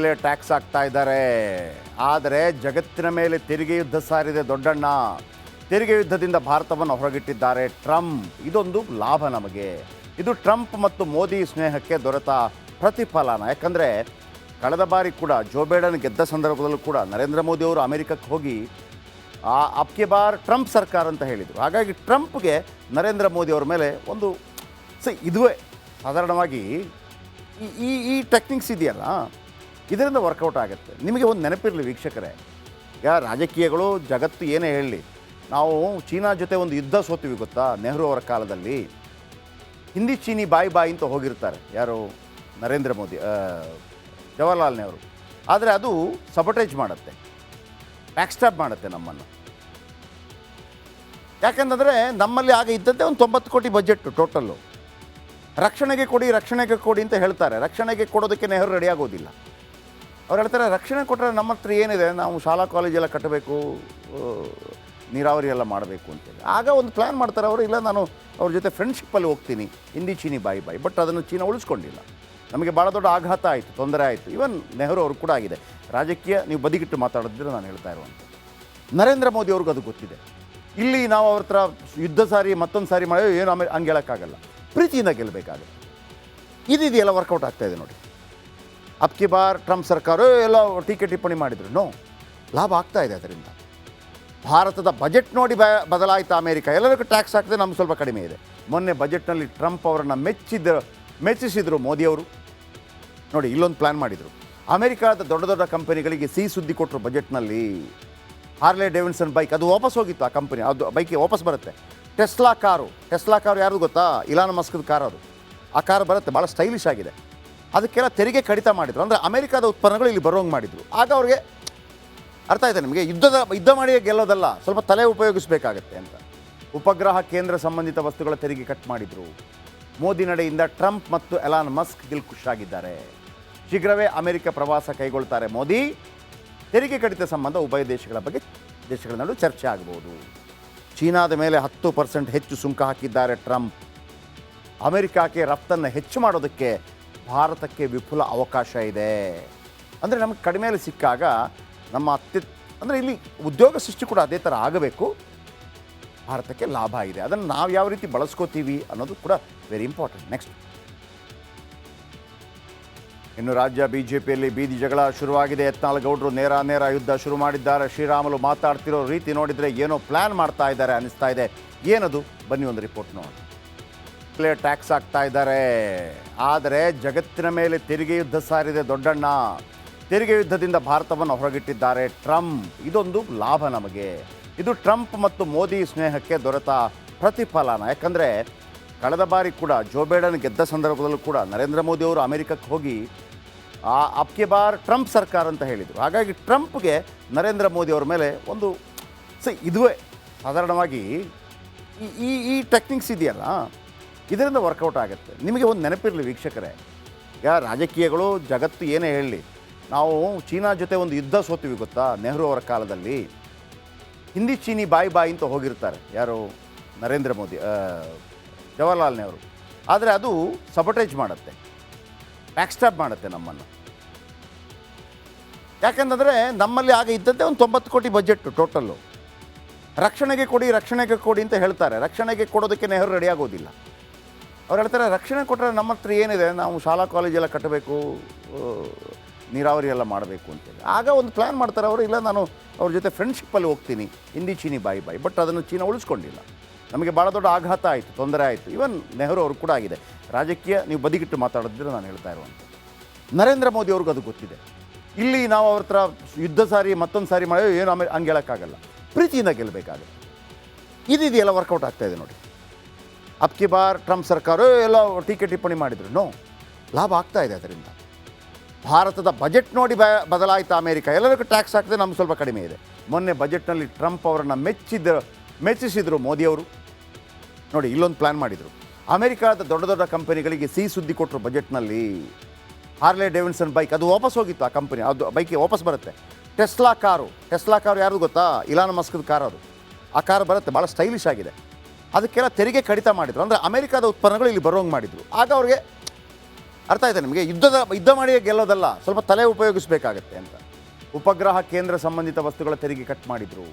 Tax ಆಗ್ತಾ ಇದ್ದಾರೆ. ಆದರೆ ಜಗತ್ತಿನ ಮೇಲೆ ತೆರಿಗೆ ಯುದ್ಧ ಸಾರಿದೆ ದೊಡ್ಡಣ್ಣ. ತೆರಿಗೆ ಯುದ್ಧದಿಂದ ಭಾರತವನ್ನು ಹೊರಗಿಟ್ಟಿದ್ದಾರೆ ಟ್ರಂಪ್. ಇದೊಂದು ಲಾಭ ನಮಗೆ. ಇದು ಟ್ರಂಪ್ ಮತ್ತು ಮೋದಿ ಸ್ನೇಹಕ್ಕೆ ದೊರೆತ ಪ್ರತಿಫಲನ. ಯಾಕಂದರೆ ಕಳೆದ ಬಾರಿ ಕೂಡ ಜೋ ಬೈಡನ್ ಗೆದ್ದ ಸಂದರ್ಭದಲ್ಲೂ ಕೂಡ ನರೇಂದ್ರ ಮೋದಿ ಅವರು ಅಮೆರಿಕಕ್ಕೆ ಹೋಗಿ ಅಬ್ಕೆ ಬಾರ್ ಟ್ರಂಪ್ ಸರ್ಕಾರ ಅಂತ ಹೇಳಿದರು. ಹಾಗಾಗಿ ಟ್ರಂಪ್ಗೆ ನರೇಂದ್ರ ಮೋದಿ ಅವರ ಮೇಲೆ ಒಂದು ಇದುವೇ ಸಾಧಾರಣವಾಗಿ ಈ ಟೆಕ್ನಿಕ್ಸ್ ಇದೆಯಲ್ಲ, ಇದರಿಂದ ವರ್ಕೌಟ್ ಆಗುತ್ತೆ. ನಿಮಗೆ ಒಂದು ನೆನಪಿರಲಿ ವೀಕ್ಷಕರೇ, ಈಗ ರಾಜಕೀಯಗಳು ಜಗತ್ತು ಏನೇ ಹೇಳಲಿ, ನಾವು ಚೀನಾ ಜೊತೆ ಒಂದು ಯುದ್ಧ ಸೋತೀವಿ ಗೊತ್ತಾ, ನೆಹರು ಅವರ ಕಾಲದಲ್ಲಿ. ಹಿಂದಿ ಚೀನಿ ಬಾಯಿ ಬಾಯಿ ಅಂತ ಹೋಗಿರ್ತಾರೆ ಯಾರು, ನರೇಂದ್ರ ಮೋದಿ, ಜವಾಹರ್ಲಾಲ್ ನೆಹರು. ಆದರೆ ಅದು ಸಬಟೇಜ್ ಮಾಡುತ್ತೆ, ಬ್ಯಾಕ್ಸ್ಟಾಪ್ ಮಾಡುತ್ತೆ ನಮ್ಮನ್ನು. ಯಾಕೆಂದರೆ ನಮ್ಮಲ್ಲಿ ಆಗ ಇದ್ದದ್ದೇ ಒಂದು 90 ಕೋಟಿ ಬಜೆಟ್ಟು ಟೋಟಲ್ಲು. ರಕ್ಷಣೆಗೆ ಕೊಡಿ ಅಂತ ಹೇಳ್ತಾರೆ. ರಕ್ಷಣೆಗೆ ಕೊಡೋದಕ್ಕೆ ನೆಹರು ರೆಡಿ ಆಗೋದಿಲ್ಲ. ಅವ್ರು ಹೇಳ್ತಾರೆ, ರಕ್ಷಣೆ ಕೊಟ್ಟರೆ ನಮ್ಮ ಹತ್ರ ಏನಿದೆ, ನಾವು ಶಾಲಾ ಕಾಲೇಜೆಲ್ಲ ಕಟ್ಟಬೇಕು, ನೀರಾವರಿ ಎಲ್ಲ ಮಾಡಬೇಕು ಅಂತೇಳಿ. ಆಗ ಒಂದು ಪ್ಲ್ಯಾನ್ ಮಾಡ್ತಾರೆ ಅವರು, ಇಲ್ಲ ನಾನು ಅವ್ರ ಜೊತೆ ಫ್ರೆಂಡ್ಶಿಪ್ಪಲ್ಲಿ ಹೋಗ್ತೀನಿ, ಹಿಂದಿ ಚೀನಿ ಬಾಯಿ ಬಾಯಿ. ಬಟ್ ಅದನ್ನು ಚೀನಾ ಉಳಿಸ್ಕೊಂಡಿಲ್ಲ. ನಮಗೆ ಭಾಳ ದೊಡ್ಡ ಆಘಾತ ಆಯಿತು, ತೊಂದರೆ ಆಯಿತು. ಈವನ್ ನೆಹರು ಅವ್ರಿಗೆ ಕೂಡ ಆಗಿದೆ. ರಾಜಕೀಯ ನೀವು ಬದಿಗಿಟ್ಟು ಮಾತಾಡಿದ್ರೆ ನಾನು ಹೇಳ್ತಾ ಇರುವಂಥ ನರೇಂದ್ರ ಮೋದಿ ಅವ್ರಿಗೂ ಅದು ಗೊತ್ತಿದೆ. ಇಲ್ಲಿ ನಾವು ಅವ್ರ ಹತ್ರ ಯುದ್ಧ ಸಾರಿ ಮತ್ತೊಂದು ಸಾರಿ ಮಾಡಿ ಏನು ಹಂಗೆ ಹೇಳೋಕ್ಕಾಗಲ್ಲ, ಪ್ರೀತಿಯಿಂದ ಗೆಲ್ಲಬೇಕಾಗುತ್ತೆ. ಇದೆಯಲ್ಲ ವರ್ಕೌಟ್ ಆಗ್ತಾಯಿದೆ ನೋಡಿ. ಅಬ್ಕಿ ಬಾರ್ ಟ್ರಂಪ್ ಸರ್ಕಾರ ಎಲ್ಲ ಟೀಕೆ ಟಿಪ್ಪಣಿ ಮಾಡಿದ್ರು, ನೋ, ಲಾಭ ಆಗ್ತಾಯಿದೆ ಅದರಿಂದ. ಭಾರತದ ಬಜೆಟ್ ನೋಡಿ ಬದಲಾಯಿತು ಅಮೇರಿಕ. ಎಲ್ಲರಿಗೂ ಟ್ಯಾಕ್ಸ್ ಹಾಕಿದೆ, ನಮ್ಗೆ ಸ್ವಲ್ಪ ಕಡಿಮೆ ಇದೆ. ಮೊನ್ನೆ ಬಜೆಟ್ನಲ್ಲಿ ಟ್ರಂಪ್ ಅವರನ್ನು ಮೆಚ್ಚಿಸಿದರು ಮೋದಿಯವರು. ನೋಡಿ, ಇಲ್ಲೊಂದು ಪ್ಲ್ಯಾನ್ ಮಾಡಿದರು. ಅಮೇರಿಕಾದ ದೊಡ್ಡ ದೊಡ್ಡ ಕಂಪನಿಗಳಿಗೆ ಸಿಹಿ ಸುದ್ದಿ ಕೊಟ್ಟರು ಬಜೆಟ್ನಲ್ಲಿ. ಹಾರ್ಲೆ ಡೇವಿಡ್ಸನ್ ಬೈಕ್ ಅದು ವಾಪಸ್ ಹೋಗಿತ್ತು, ಆ ಕಂಪನಿ ಅದು ಬೈಕಿಗೆ ವಾಪಸ್ ಬರುತ್ತೆ. ಟೆಸ್ಲಾ ಕಾರು ಯಾರು ಗೊತ್ತಾ, ಇಲಾನ್ ಮಸ್ಕ್ದ ಕಾರ್ ಅದು. ಆ ಕಾರು ಬರುತ್ತೆ, ಭಾಳ ಸ್ಟೈಲಿಶ್ ಆಗಿದೆ. ಅದಕ್ಕೆಲ್ಲ ತೆರಿಗೆ ಕಡಿತ ಮಾಡಿದರು. ಅಂದರೆ ಅಮೇರಿಕಾದ ಉತ್ಪನ್ನಗಳು ಇಲ್ಲಿ ಬರೋಂಗೆ ಮಾಡಿದರು. ಆಗ ಅವ್ರಿಗೆ ಅರ್ಥ ಆಯ್ತು, ನಿಮಗೆ ಯುದ್ಧ ಮಾಡಿ ಗೆಲ್ಲೋದಲ್ಲ, ಸ್ವಲ್ಪ ತಲೆ ಉಪಯೋಗಿಸಬೇಕಾಗತ್ತೆ ಅಂತ. ಉಪಗ್ರಹ ಕೇಂದ್ರ ಸಂಬಂಧಿತ ವಸ್ತುಗಳ ತೆರಿಗೆ ಕಟ್ ಮಾಡಿದರು. ಮೋದಿ ನಡೆಯಿಂದ ಟ್ರಂಪ್ ಮತ್ತು ಎಲಾನ್ ಮಸ್ಕ್ ಖುಷಿಯಾಗಿದ್ದಾರೆ. ಶೀಘ್ರವೇ ಅಮೆರಿಕ ಪ್ರವಾಸ ಕೈಗೊಳ್ತಾರೆ ಮೋದಿ. ತೆರಿಗೆ ಕಡಿತ ಸಂಬಂಧ ಉಭಯ ದೇಶಗಳ ನಡುವೆ ಚರ್ಚೆ ಆಗಬಹುದು. ಚೀನಾದ ಮೇಲೆ 10% ಹೆಚ್ಚು ಸುಂಕ ಹಾಕಿದ್ದಾರೆ ಟ್ರಂಪ್. ಅಮೆರಿಕಕ್ಕೆ ರಫ್ತನ್ನು ಹೆಚ್ಚು ಮಾಡೋದಕ್ಕೆ ಭಾರತಕ್ಕೆ ವಿಪುಲ ಅವಕಾಶ ಇದೆ. ಅಂದರೆ ನಮಗೆ ಕಡಿಮೆಯಲ್ಲಿ ಸಿಕ್ಕಾಗ ನಮ್ಮ ಅಂದರೆ ಇಲ್ಲಿ ಉದ್ಯೋಗ ಸೃಷ್ಟಿ ಕೂಡ ಅದೇ ಥರ ಆಗಬೇಕು. ಭಾರತಕ್ಕೆ ಲಾಭ ಇದೆ. ಅದನ್ನು ನಾವು ಯಾವ ರೀತಿ ಬಳಸ್ಕೋತೀವಿ ಅನ್ನೋದು ಕೂಡ ವೆರಿ ಇಂಪಾರ್ಟೆಂಟ್. ನೆಕ್ಸ್ಟ್, ಇನ್ನು ರಾಜ್ಯ ಬಿಜೆಪಿಯಲ್ಲಿ ಬೀದಿ ಜಗಳ ಶುರುವಾಗಿದೆ. ಯತ್ನಾಳ್ ಗೌಡರು ನೇರ ಯುದ್ಧ ಶುರು ಮಾಡಿದ್ದಾರೆ. ಶ್ರೀರಾಮುಲು ಮಾತಾಡ್ತಿರೋ ರೀತಿ ನೋಡಿದರೆ ಏನೋ ಪ್ಲ್ಯಾನ್ ಮಾಡ್ತಾ ಇದ್ದಾರೆ ಅನ್ನಿಸ್ತಾ ಇದೆ. ಏನದು, ಬನ್ನಿ ಒಂದು ರಿಪೋರ್ಟ್ ನೋಡೋಣ. ಟ್ಯಾಕ್ಸ್ ಆಗ್ತಾ ಇದ್ದಾರೆ. ಆದರೆ ಜಗತ್ತಿನ ಮೇಲೆ ತೆರಿಗೆ ಯುದ್ಧ ಸಾರಿದೆ ದೊಡ್ಡಣ್ಣ. ತೆರಿಗೆ ಯುದ್ಧದಿಂದ ಭಾರತವನ್ನು ಹೊರಗಿಟ್ಟಿದ್ದಾರೆ ಟ್ರಂಪ್. ಇದೊಂದು ಲಾಭ ನಮಗೆ. ಇದು ಟ್ರಂಪ್ ಮತ್ತು ಮೋದಿ ಸ್ನೇಹಕ್ಕೆ ದೊರೆತ ಪ್ರತಿಫಲನ. ಯಾಕಂದರೆ ಕಳೆದ ಬಾರಿ ಕೂಡ ಜೋ ಬೈಡನ್ ಗೆದ್ದ ಸಂದರ್ಭದಲ್ಲೂ ಕೂಡ ನರೇಂದ್ರ ಮೋದಿ ಅವರು ಅಮೆರಿಕಕ್ಕೆ ಹೋಗಿ ಅಬ್ಕೆ ಬಾರ್ ಟ್ರಂಪ್ ಸರ್ಕಾರ ಅಂತ ಹೇಳಿದರು. ಹಾಗಾಗಿ ಟ್ರಂಪ್ಗೆ ನರೇಂದ್ರ ಮೋದಿ ಅವರ ಮೇಲೆ ಒಂದು ಇದುವೇ ಸಾಧಾರಣವಾಗಿ ಈ ಟೆಕ್ನಿಕ್ಸ್ ಇದೆಯಲ್ಲ, ಇದರಿಂದ ವರ್ಕೌಟ್ ಆಗುತ್ತೆ. ನಿಮಗೆ ಒಂದು ನೆನಪಿರಲಿ ವೀಕ್ಷಕರೇ, ಈಗ ರಾಜಕೀಯಗಳು ಜಗತ್ತು ಏನೇ ಹೇಳಲಿ, ನಾವು ಚೀನಾ ಜೊತೆ ಒಂದು ಯುದ್ಧ ಸೋತೀವಿ ಗೊತ್ತಾ, ನೆಹರು ಅವರ ಕಾಲದಲ್ಲಿ. ಹಿಂದಿ ಚೀನಿ ಬಾಯಿ ಬಾಯಿ ಅಂತ ಹೋಗಿರ್ತಾರೆ ಯಾರು, ನರೇಂದ್ರ ಮೋದಿ, ಜವಾಹರ್ಲಾಲ್ ನೆಹರು. ಆದರೆ ಅದು ಸಬಟೇಜ್ ಮಾಡುತ್ತೆ, ಬ್ಯಾಕ್ಸ್ಟಾಪ್ ಮಾಡುತ್ತೆ ನಮ್ಮನ್ನು. ಯಾಕೆಂದರೆ ನಮ್ಮಲ್ಲಿ ಆಗ ಇದ್ದದ್ದೇ ಒಂದು 90 ಕೋಟಿ ಬಜೆಟ್ಟು ಟೋಟಲ್ಲು. ರಕ್ಷಣೆಗೆ ಕೊಡಿ ಅಂತ ಹೇಳ್ತಾರೆ. ರಕ್ಷಣೆಗೆ ಕೊಡೋದಕ್ಕೆ ನೆಹರು ರೆಡಿ ಆಗೋದಿಲ್ಲ. ಅವ್ರು ಹೇಳ್ತಾರೆ, ರಕ್ಷಣೆ ಕೊಟ್ಟರೆ ನಮ್ಮ ಹತ್ರ ಏನಿದೆ, ನಾವು ಶಾಲಾ ಕಾಲೇಜೆಲ್ಲ ಕಟ್ಟಬೇಕು, ನೀರಾವರಿ ಎಲ್ಲ ಮಾಡಬೇಕು ಅಂತೇಳಿ. ಆಗ ಒಂದು ಪ್ಲ್ಯಾನ್ ಮಾಡ್ತಾರೆ ಅವರು, ಇಲ್ಲ ನಾನು ಅವ್ರ ಜೊತೆ ಫ್ರೆಂಡ್ಶಿಪ್ಪಲ್ಲಿ ಹೋಗ್ತೀನಿ, ಹಿಂದಿ ಚೀನಿ ಬಾಯಿ ಬಾಯಿ. ಬಟ್ ಅದನ್ನು ಚೀನಾ ಉಳಿಸ್ಕೊಂಡಿಲ್ಲ. ನಮಗೆ ಭಾಳ ದೊಡ್ಡ ಆಘಾತ ಆಯಿತು, ತೊಂದರೆ ಆಯಿತು. ಈವನ್ ನೆಹರು ಅವ್ರಿಗೆ ಕೂಡ ಆಗಿದೆ. ರಾಜಕೀಯ ನೀವು ಬದಿಗಿಟ್ಟು ಮಾತಾಡಿದ್ರೆ ನಾನು ಹೇಳ್ತಾ ಇರುವಂಥ ನರೇಂದ್ರ ಮೋದಿ ಅವ್ರಿಗೂ ಅದು ಗೊತ್ತಿದೆ. ಇಲ್ಲಿ ನಾವು ಅವ್ರ ಹತ್ರ ಯುದ್ಧ ಸಾರಿ ಮತ್ತೊಂದು ಸಾರಿ ಮಾಡಿ ಏನು ಹಂಗೆ ಹೇಳೋಕ್ಕಾಗಲ್ಲ, ಪ್ರೀತಿಯಿಂದ ಗೆಲ್ಲಬೇಕಾಗುತ್ತೆ. ಇದೆಯಲ್ಲ ವರ್ಕೌಟ್ ಆಗ್ತಾಯಿದೆ ನೋಡಿ. ಅಬ್ಕಿ ಬಾರ್ ಟ್ರಂಪ್ ಸರ್ಕಾರ ಎಲ್ಲ ಟೀಕೆ ಟಿಪ್ಪಣಿ ಮಾಡಿದ್ರು, ನೋ, ಲಾಭ ಆಗ್ತಾಯಿದೆ ಅದರಿಂದ. ಭಾರತದ ಬಜೆಟ್ ನೋಡಿ ಬದಲಾಯಿತು ಅಮೇರಿಕ. ಎಲ್ಲರಿಗೂ ಟ್ಯಾಕ್ಸ್ ಹಾಕಿದೆ, ನಮ್ಗೆ ಸ್ವಲ್ಪ ಕಡಿಮೆ ಇದೆ. ಮೊನ್ನೆ ಬಜೆಟ್ನಲ್ಲಿ ಟ್ರಂಪ್ ಅವರನ್ನು ಮೆಚ್ಚಿಸಿದರು ಮೋದಿಯವರು. ನೋಡಿ, ಇಲ್ಲೊಂದು ಪ್ಲ್ಯಾನ್ ಮಾಡಿದರು. ಅಮೇರಿಕಾದ ದೊಡ್ಡ ದೊಡ್ಡ ಕಂಪನಿಗಳಿಗೆ ಸಿಹಿ ಸುದ್ದಿ ಕೊಟ್ಟರು ಬಜೆಟ್ನಲ್ಲಿ. ಹಾರ್ಲೆ ಡೇವಿಡ್ಸನ್ ಬೈಕ್ ಅದು ವಾಪಸ್ ಹೋಗಿತ್ತು, ಆ ಕಂಪನಿ ಅದು ಬೈಕಿಗೆ ವಾಪಸ್ ಬರುತ್ತೆ. ಟೆಸ್ಲಾ ಕಾರು ಯಾರು ಗೊತ್ತಾ, ಇಲಾನ್ ಮಸ್ಕ್ದ ಕಾರ್ ಅದು. ಆ ಕಾರು ಬರುತ್ತೆ, ಭಾಳ ಸ್ಟೈಲಿಶ್ ಆಗಿದೆ. ಅದಕ್ಕೆಲ್ಲ ತೆರಿಗೆ ಕಡಿತ ಮಾಡಿದರು. ಅಂದರೆ ಅಮೇರಿಕಾದ ಉತ್ಪನ್ನಗಳು ಇಲ್ಲಿ ಬರೋಂಗೆ ಮಾಡಿದರು. ಆಗ ಅವ್ರಿಗೆ ಅರ್ಥ ಆಯ್ತಾ ನಿಮಗೆ? ಯುದ್ಧ ಮಾಡಿ ಗೆಲ್ಲೋದಲ್ಲ, ಸ್ವಲ್ಪ ತಲೆ ಉಪಯೋಗಿಸಬೇಕಾಗತ್ತೆ ಅಂತ. ಉಪಗ್ರಹ ಕೇಂದ್ರ ಸಂಬಂಧಿತ ವಸ್ತುಗಳ ತೆರಿಗೆ ಕಟ್ ಮಾಡಿದರು.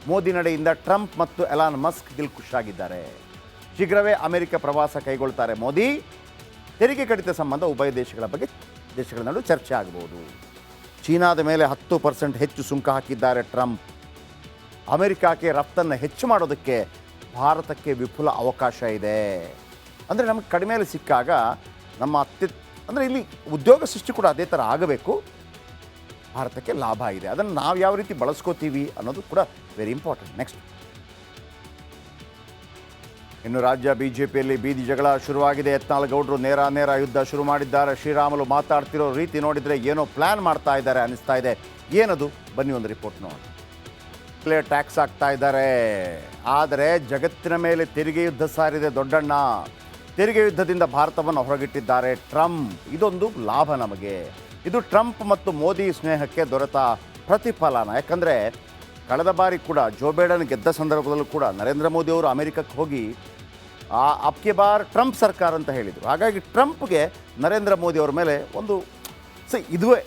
ಮೋದಿ ನಡೆಯಿಂದ ಟ್ರಂಪ್ ಮತ್ತು ಎಲಾನ್ ಮಸ್ಕ್ ಖುಷಿಯಾಗಿದ್ದಾರೆ. ಶೀಘ್ರವೇ ಅಮೆರಿಕ ಪ್ರವಾಸ ಕೈಗೊಳ್ತಾರೆ ಮೋದಿ. ತೆರಿಗೆ ಕಡಿತ ಸಂಬಂಧ ಉಭಯ ದೇಶಗಳ ನಡುವೆ ಚರ್ಚೆ ಆಗಬಹುದು. ಚೀನಾದ ಮೇಲೆ 10% ಹೆಚ್ಚು ಸುಂಕ ಹಾಕಿದ್ದಾರೆ ಟ್ರಂಪ್. ಅಮೆರಿಕಕ್ಕೆ ರಫ್ತನ್ನು ಹೆಚ್ಚು ಮಾಡೋದಕ್ಕೆ ಭಾರತಕ್ಕೆ ವಿಪುಲ ಅವಕಾಶ ಇದೆ. ಅಂದರೆ ನಮಗೆ ಕಡಿಮೆಯಲ್ಲಿ ಸಿಕ್ಕಾಗ ನಮ್ಮ ಅಂದರೆ ಇಲ್ಲಿ ಉದ್ಯೋಗ ಸೃಷ್ಟಿ ಕೂಡ ಅದೇ ಥರ ಆಗಬೇಕು. ಭಾರತಕ್ಕೆ ಲಾಭ ಇದೆ. ಅದನ್ನು ನಾವು ಯಾವ ರೀತಿ ಬಳಸ್ಕೋತೀವಿ ಅನ್ನೋದು ಕೂಡ ವೆರಿ ಇಂಪಾರ್ಟೆಂಟ್. ನೆಕ್ಸ್ಟ್, ಇನ್ನು ರಾಜ್ಯ ಬಿಜೆಪಿಯಲ್ಲಿ ಬೀದಿ ಜಗಳ ಶುರುವಾಗಿದೆ. ಯತ್ನಾಳ್ ಗೌಡರು ನೇರ ಯುದ್ಧ ಶುರು ಮಾಡಿದ್ದಾರೆ. ಶ್ರೀರಾಮುಲು ಮಾತಾಡ್ತಿರೋ ರೀತಿ ನೋಡಿದರೆ ಏನೋ ಪ್ಲ್ಯಾನ್ ಮಾಡ್ತಾ ಇದ್ದಾರೆ ಅನ್ನಿಸ್ತಾ ಇದೆ. ಏನದು? ಬನ್ನಿ ಒಂದು ರಿಪೋರ್ಟ್ ನೋಡಿ. ಟ್ಯಾಕ್ಸ್ ಆಗ್ತಾ ಇದ್ದಾರೆ, ಆದರೆ ಜಗತ್ತಿನ ಮೇಲೆ ತೆರಿಗೆ ಯುದ್ಧ ಸಾರಿದೆ ದೊಡ್ಡಣ್ಣ. ತೆರಿಗೆ ಯುದ್ಧದಿಂದ ಭಾರತವನ್ನು ಹೊರಗಿಟ್ಟಿದ್ದಾರೆ ಟ್ರಂಪ್. ಇದೊಂದು ಲಾಭ ನಮಗೆ. ಇದು ಟ್ರಂಪ್ ಮತ್ತು ಮೋದಿ ಸ್ನೇಹಕ್ಕೆ ದೊರೆತ ಪ್ರತಿಫಲನ. ಯಾಕಂದರೆ ಕಳೆದ ಬಾರಿ ಕೂಡ ಜೋ ಬೈಡನ್ ಗೆದ್ದ ಸಂದರ್ಭದಲ್ಲೂ ಕೂಡ ನರೇಂದ್ರ ಮೋದಿ ಅವರು ಅಮೆರಿಕಕ್ಕೆ ಹೋಗಿ ಅಬ್ಕೆ ಬಾರ್ ಟ್ರಂಪ್ ಸರ್ಕಾರ ಅಂತ ಹೇಳಿದರು. ಹಾಗಾಗಿ ಟ್ರಂಪ್ಗೆ ನರೇಂದ್ರ ಮೋದಿ ಅವರ ಮೇಲೆ ಒಂದು ಇದುವೇ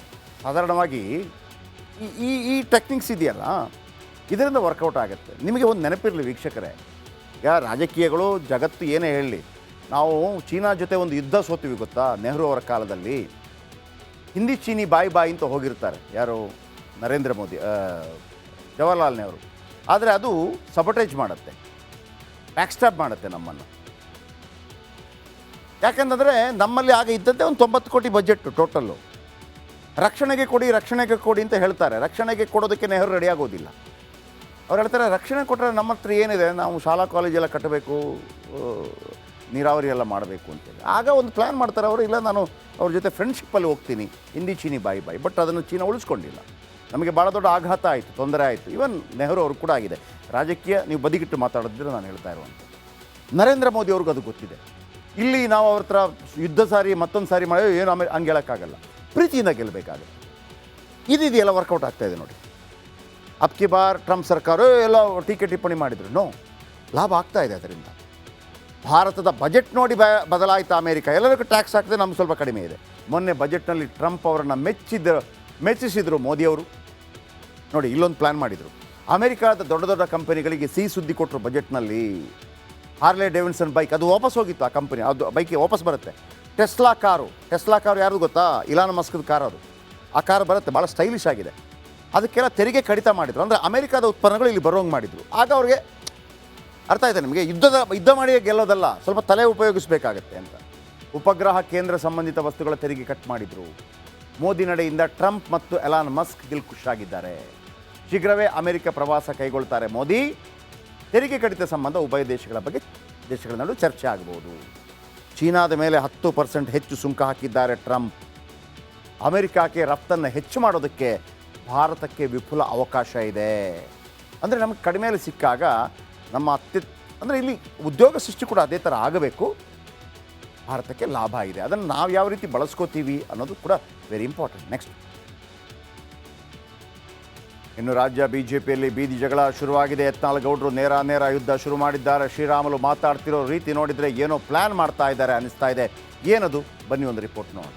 ಸಾಧಾರಣವಾಗಿ ಈ ಟೆಕ್ನಿಕ್ಸ್ ಇದೆಯಲ್ಲ, ಇದರಿಂದ ವರ್ಕೌಟ್ ಆಗುತ್ತೆ. ನಿಮಗೆ ಒಂದು ನೆನಪಿರಲಿ ವೀಕ್ಷಕರೇ, ಈಗ ರಾಜಕೀಯಗಳು ಜಗತ್ತು ಏನೇ ಹೇಳಲಿ, ನಾವು ಚೀನಾ ಜೊತೆ ಒಂದು ಯುದ್ಧ ಸೋತೀವಿ ಗೊತ್ತಾ? ನೆಹರು ಅವರ ಕಾಲದಲ್ಲಿ ಹಿಂದಿ ಚೀನಿ ಬಾಯಿ ಅಂತ ಹೋಗಿರ್ತಾರೆ. ಯಾರು? ನರೇಂದ್ರ ಮೋದಿ, ಜವಾಹರ್ಲಾಲ್ ನೆಹರು. ಆದರೆ ಅದು ಸಬಟೇಜ್ ಮಾಡುತ್ತೆ, ಬ್ಯಾಕ್ಸ್ಟಾಪ್ ಮಾಡುತ್ತೆ ನಮ್ಮನ್ನು. ಯಾಕೆಂದರೆ ನಮ್ಮಲ್ಲಿ ಆಗ ಇದ್ದದ್ದೇ ಒಂದು 90 ಕೋಟಿ ಬಜೆಟ್ಟು ಟೋಟಲ್ಲು. ರಕ್ಷಣೆಗೆ ಕೊಡಿ ಅಂತ ಹೇಳ್ತಾರೆ. ರಕ್ಷಣೆಗೆ ಕೊಡೋದಕ್ಕೆ ನೆಹರು ರೆಡಿ ಆಗೋದಿಲ್ಲ. ಅವ್ರು ಹೇಳ್ತಾರೆ, ರಕ್ಷಣೆ ಕೊಟ್ಟರೆ ನಮ್ಮ ಹತ್ರ ಏನಿದೆ, ನಾವು ಶಾಲಾ ಕಾಲೇಜೆಲ್ಲ ಕಟ್ಟಬೇಕು, ನೀರಾವರಿ ಎಲ್ಲ ಮಾಡಬೇಕು ಅಂತೇಳಿ. ಆಗ ಒಂದು ಪ್ಲ್ಯಾನ್ ಮಾಡ್ತಾರೆ ಅವರು, ಇಲ್ಲ ನಾನು ಅವ್ರ ಜೊತೆ ಫ್ರೆಂಡ್ಶಿಪ್ಪಲ್ಲಿ ಹೋಗ್ತೀನಿ, ಹಿಂದಿ ಚೀನಿ ಬಾಯಿ. ಬಟ್ ಅದನ್ನು ಚೀನಾ ಉಳಿಸ್ಕೊಂಡಿಲ್ಲ. ನಮಗೆ ಭಾಳ ದೊಡ್ಡ ಆಘಾತ ಆಯಿತು, ತೊಂದರೆ ಆಯಿತು. ಈವನ್ ನೆಹರು ಅವ್ರಿಗೆ ಕೂಡ ಆಗಿದೆ. ರಾಜಕೀಯ ನೀವು ಬದಿಗಿಟ್ಟು ಮಾತಾಡಿದ್ರೆ ನಾನು ಹೇಳ್ತಾ ಇರುವಂಥ ನರೇಂದ್ರ ಮೋದಿ ಅವ್ರಿಗೂ ಅದು ಗೊತ್ತಿದೆ. ಇಲ್ಲಿ ನಾವು ಅವ್ರ ಹತ್ರ ಯುದ್ಧ ಸಾರಿ ಮತ್ತೊಂದು ಸಾರಿ ಮಾಡಿ ಏನು ಹಂಗೆ ಹೇಳೋಕ್ಕಾಗಲ್ಲ. ಪ್ರೀತಿಯಿಂದ ಗೆಲ್ಲಬೇಕಾಗುತ್ತೆ. ಇದೆಯಲ್ಲ ವರ್ಕೌಟ್ ಆಗ್ತಾಯಿದೆ ನೋಡಿ. ಅಬ್ಕಿ ಬಾರ್ ಟ್ರಂಪ್ ಸರ್ಕಾರ ಎಲ್ಲ ಟೀಕೆ ಟಿಪ್ಪಣಿ ಮಾಡಿದ್ರು. ನೋ, ಲಾಭ ಆಗ್ತಾ ಇದೆ ಅದರಿಂದ. ಭಾರತದ ಬಜೆಟ್ ನೋಡಿ ಬದಲಾಯಿತ ಅಮೇರಿಕ. ಎಲ್ಲರಿಗೂ ಟ್ಯಾಕ್ಸ್ ಹಾಕಿದೆ, ನಮ್ಗೆ ಸ್ವಲ್ಪ ಕಡಿಮೆ ಇದೆ. ಮೊನ್ನೆ ಬಜೆಟ್ನಲ್ಲಿ ಟ್ರಂಪ್ ಅವರನ್ನು ಮೆಚ್ಚಿಸಿದರು ಮೋದಿಯವರು. ನೋಡಿ, ಇಲ್ಲೊಂದು ಪ್ಲ್ಯಾನ್ ಮಾಡಿದರು. ಅಮೆರಿಕಾದ ದೊಡ್ಡ ಕಂಪನಿಗಳಿಗೆ ಸಿಹಿ ಸುದ್ದಿ ಕೊಟ್ಟರು ಬಜೆಟ್ನಲ್ಲಿ. ಹಾರ್ಲೆ ಡೇವಿಡ್ಸನ್ ಬೈಕ್ ಅದು ವಾಪಸ್ ಹೋಗಿತ್ತು. ಆ ಕಂಪನಿ ಅದು ಬೈಕ್ ವಾಪಸ್ ಬರುತ್ತೆ. ಟೆಸ್ಲಾ ಕಾರು ಯಾರು ಗೊತ್ತಾ? ಇಲಾನ್ ಮಸ್ಕ್ದ ಕಾರ್ ಅದು. ಆ ಕಾರು ಬರುತ್ತೆ, ಭಾಳ ಸ್ಟೈಲಿಶ್ ಆಗಿದೆ. ಅದಕ್ಕೆಲ್ಲ ತೆರಿಗೆ ಕಡಿತ ಮಾಡಿದರು. ಅಂದರೆ ಅಮೆರಿಕಾದ ಉತ್ಪನ್ನಗಳು ಇಲ್ಲಿ ಬರೋಂಗೆ ಮಾಡಿದರು. ಆಗ ಅವ್ರಿಗೆ ಅರ್ಥ ಆಯ್ತಾ ನಿಮಗೆ? ಯುದ್ಧ ಮಾಡಿ ಗೆಲ್ಲೋದಲ್ಲ, ಸ್ವಲ್ಪ ತಲೆ ಉಪಯೋಗಿಸಬೇಕಾಗತ್ತೆ ಅಂತ. ಉಪಗ್ರಹ ಕೇಂದ್ರ ಸಂಬಂಧಿತ ವಸ್ತುಗಳ ತೆರಿಗೆ ಕಟ್ ಮಾಡಿದರು. ಮೋದಿ ನಡೆಯಿಂದ ಟ್ರಂಪ್ ಮತ್ತು ಎಲಾನ್ ಮಸ್ಕ್ ಖುಷಿಯಾಗಿದ್ದಾರೆ. ಶೀಘ್ರವೇ ಅಮೆರಿಕ ಪ್ರವಾಸ ಕೈಗೊಳ್ತಾರೆ ಮೋದಿ. ತೆರಿಗೆ ಕಡಿತ ಸಂಬಂಧ ಉಭಯ ದೇಶಗಳ ನಡುವೆ ಚರ್ಚೆ ಆಗಬಹುದು. ಚೀನಾದ ಮೇಲೆ 10% ಹೆಚ್ಚು ಸುಂಕ ಹಾಕಿದ್ದಾರೆ ಟ್ರಂಪ್. ಅಮೆರಿಕಕ್ಕೆ ರಫ್ತನ್ನು ಹೆಚ್ಚು ಮಾಡೋದಕ್ಕೆ ಭಾರತಕ್ಕೆ ವಿಪುಲ ಅವಕಾಶ ಇದೆ. ಅಂದರೆ ನಮಗೆ ಕಡಿಮೆಯಲ್ಲಿ ಸಿಕ್ಕಾಗ ನಮ್ಮ ಅಂದರೆ ಇಲ್ಲಿ ಉದ್ಯೋಗ ಸೃಷ್ಟಿ ಕೂಡ ಅದೇ ಥರ ಆಗಬೇಕು. ಭಾರತಕ್ಕೆ ಲಾಭ ಇದೆ. ಅದನ್ನು ನಾವು ಯಾವ ರೀತಿ ಬಳಸ್ಕೋತೀವಿ ಅನ್ನೋದು ಕೂಡ ವೆರಿ ಇಂಪಾರ್ಟೆಂಟ್. ನೆಕ್ಸ್ಟ್, ಇನ್ನು ರಾಜ್ಯ ಬಿಜೆಪಿಯಲ್ಲಿ ಬೀದಿ ಜಗಳ ಶುರುವಾಗಿದೆ. ಯತ್ನಾಳ್ ಗೌಡರು ನೇರ ಯುದ್ಧ ಶುರು ಮಾಡಿದ್ದಾರೆ. ಶ್ರೀರಾಮುಲು ಮಾತಾಡ್ತಿರೋ ರೀತಿ ನೋಡಿದರೆ ಏನೋ ಪ್ಲ್ಯಾನ್ ಮಾಡ್ತಾ ಇದ್ದಾರೆ ಅನ್ನಿಸ್ತಾ ಇದೆ. ಏನದು? ಬನ್ನಿ ಒಂದು ರಿಪೋರ್ಟ್ ನೋಡಿ.